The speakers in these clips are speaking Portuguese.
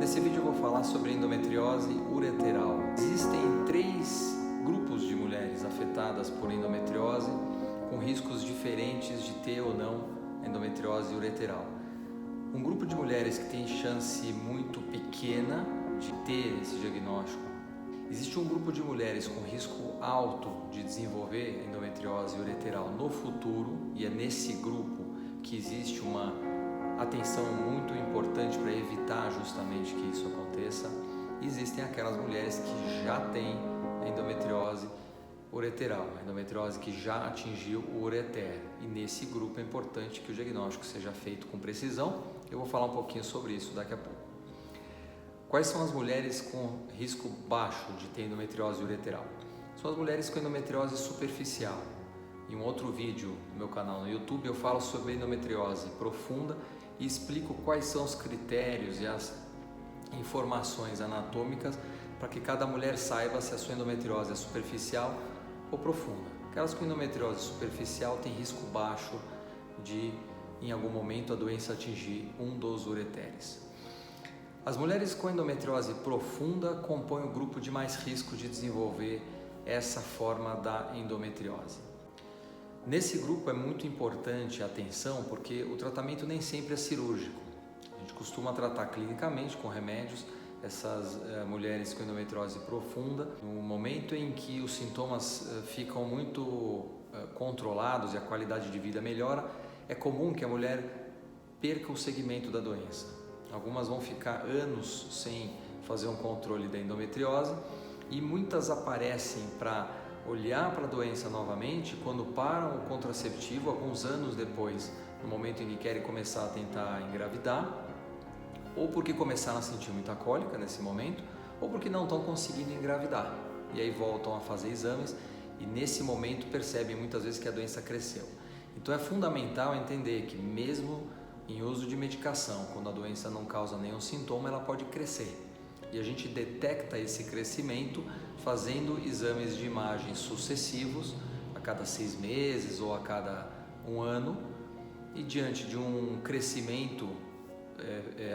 Nesse vídeo eu vou falar sobre endometriose ureteral. Existem 3 grupos de mulheres afetadas por endometriose com riscos diferentes de ter ou não endometriose ureteral. Um grupo de mulheres que tem chance muito pequena de ter esse diagnóstico. Existe um grupo de mulheres com risco alto de desenvolver endometriose ureteral no futuro, e é nesse grupo que existe uma atenção muito importante para evitar justamente que isso aconteça. Existem aquelas mulheres que já têm endometriose ureteral, a endometriose que já atingiu o ureter, e nesse grupo é importante que o diagnóstico seja feito com precisão. Eu vou falar um pouquinho sobre isso daqui a pouco. Quais são as mulheres com risco baixo de ter endometriose ureteral? São as mulheres com endometriose superficial. Em um outro vídeo no meu canal no YouTube eu falo sobre endometriose profunda e explico quais são os critérios e as informações anatômicas para que cada mulher saiba se a sua endometriose é superficial ou profunda. Aquelas com endometriose superficial têm risco baixo de, em algum momento, a doença atingir um dos ureteres. As mulheres com endometriose profunda compõem o grupo de mais risco de desenvolver essa forma da endometriose. Nesse grupo é muito importante a atenção, porque o tratamento nem sempre é cirúrgico. A gente costuma tratar clinicamente com remédios essas mulheres com endometriose profunda. No momento em que os sintomas ficam muito controlados e a qualidade de vida melhora, é comum que a mulher perca o segmento da doença. Algumas vão ficar anos sem fazer um controle da endometriose e muitas aparecem para olhar para a doença novamente quando param o contraceptivo alguns anos depois, no momento em que querem começar a tentar engravidar, ou porque começaram a sentir muita cólica nesse momento, ou porque não estão conseguindo engravidar, e aí voltam a fazer exames e nesse momento percebem muitas vezes que a doença cresceu. Então é fundamental entender que mesmo em uso de medicação, quando a doença não causa nenhum sintoma, ela pode crescer. E a gente detecta esse crescimento fazendo exames de imagem sucessivos a cada 6 meses ou a cada 1 ano, e diante de um crescimento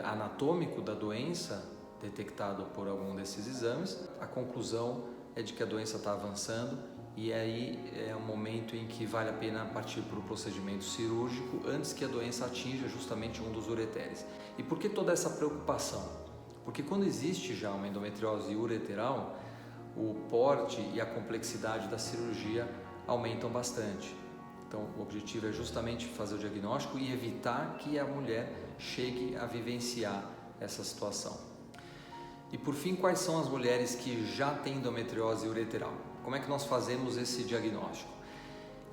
anatômico da doença detectado por algum desses exames, a conclusão é de que a doença está avançando, e aí é um momento em que vale a pena partir para o procedimento cirúrgico antes que a doença atinja justamente um dos ureteres. E por que toda essa preocupação? Porque quando existe já uma endometriose ureteral, o porte e a complexidade da cirurgia aumentam bastante. Então o objetivo é justamente fazer o diagnóstico e evitar que a mulher chegue a vivenciar essa situação. E por fim, quais são as mulheres que já têm endometriose ureteral? Como é que nós fazemos esse diagnóstico?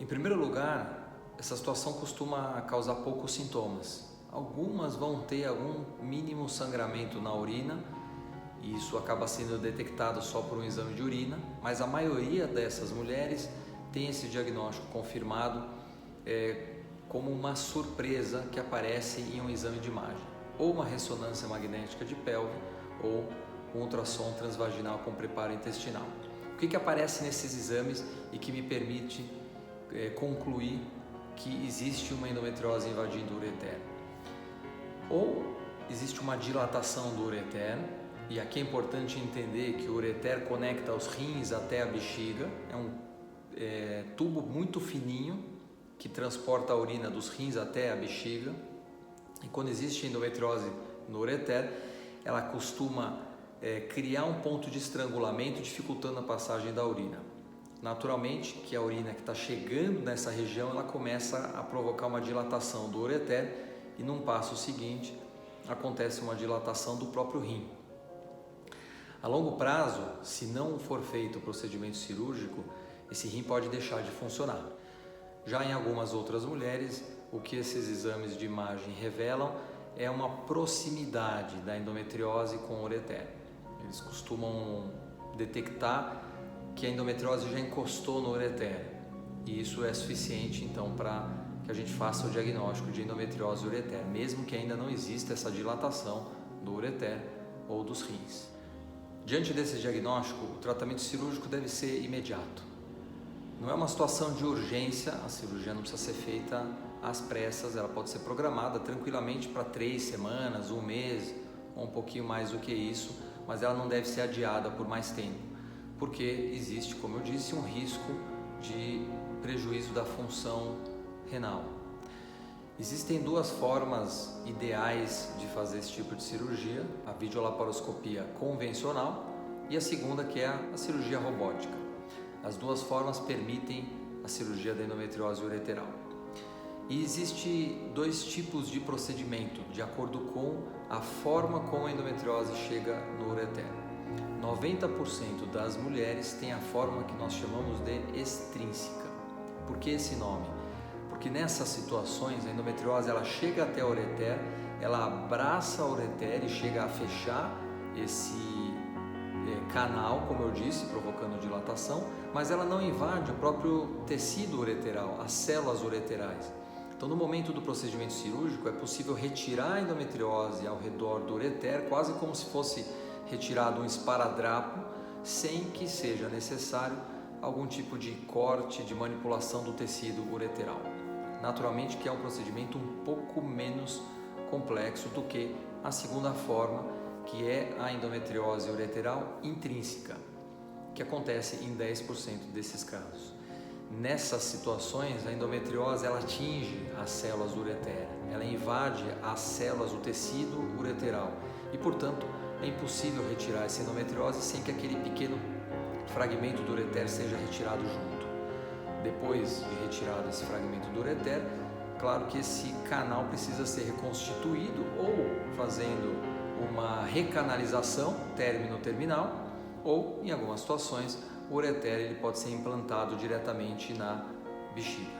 Em primeiro lugar, essa situação costuma causar poucos sintomas. Algumas vão ter algum mínimo sangramento na urina, e isso acaba sendo detectado só por um exame de urina, mas a maioria dessas mulheres tem esse diagnóstico confirmado como uma surpresa que aparece em um exame de imagem, ou uma ressonância magnética de pelve, ou um ultrassom transvaginal com preparo intestinal. O que aparece nesses exames e que me permite concluir que existe uma endometriose invadindo o ureter? Ou existe uma dilatação do ureter, e aqui é importante entender que o ureter conecta os rins até a bexiga, é um tubo muito fininho que transporta a urina dos rins até a bexiga, e quando existe endometriose no ureter, ela costuma criar um ponto de estrangulamento, dificultando a passagem da urina. Naturalmente que a urina que está chegando nessa região, ela começa a provocar uma dilatação do ureter, e num passo seguinte acontece uma dilatação do próprio rim. A longo prazo, se não for feito o procedimento cirúrgico, esse rim pode deixar de funcionar. Já em algumas outras mulheres, o que esses exames de imagem revelam é uma proximidade da endometriose com o ureter. Eles costumam detectar que a endometriose já encostou no ureter, e isso é suficiente então para que a gente faça o diagnóstico de endometriose ureter, mesmo que ainda não exista essa dilatação do ureter ou dos rins. Diante desse diagnóstico, o tratamento cirúrgico deve ser imediato. Não é uma situação de urgência, a cirurgia não precisa ser feita às pressas, ela pode ser programada tranquilamente para 3 semanas, 1 mês, ou um pouquinho mais do que isso, mas ela não deve ser adiada por mais tempo, porque existe, como eu disse, um risco de prejuízo da função renal. Existem duas formas ideais de fazer esse tipo de cirurgia: a videolaparoscopia convencional e a segunda, que é a cirurgia robótica. As duas formas permitem a cirurgia da endometriose ureteral. E existe dois tipos de procedimento de acordo com a forma como a endometriose chega no ureter. 90% das mulheres têm a forma que nós chamamos de extrínseca. Por que esse nome? Porque nessas situações a endometriose ela chega até o ureter, ela abraça o ureter e chega a fechar esse canal, como eu disse, provocando dilatação, mas ela não invade o próprio tecido ureteral, as células ureterais. Então, no momento do procedimento cirúrgico, é possível retirar a endometriose ao redor do ureter, quase como se fosse retirado um esparadrapo, sem que seja necessário algum tipo de corte, de manipulação do tecido ureteral. Naturalmente que é um procedimento um pouco menos complexo do que a segunda forma, que é a endometriose ureteral intrínseca, que acontece em 10% desses casos. Nessas situações, a endometriose ela atinge as células do ureter, ela invade as células do tecido ureteral e, portanto, é impossível retirar essa endometriose sem que aquele pequeno fragmento do ureter seja retirado junto. Depois de retirado esse fragmento do ureter, claro que esse canal precisa ser reconstituído ou fazendo uma recanalização término-terminal, ou, em algumas situações, o ureter ele pode ser implantado diretamente na bexiga.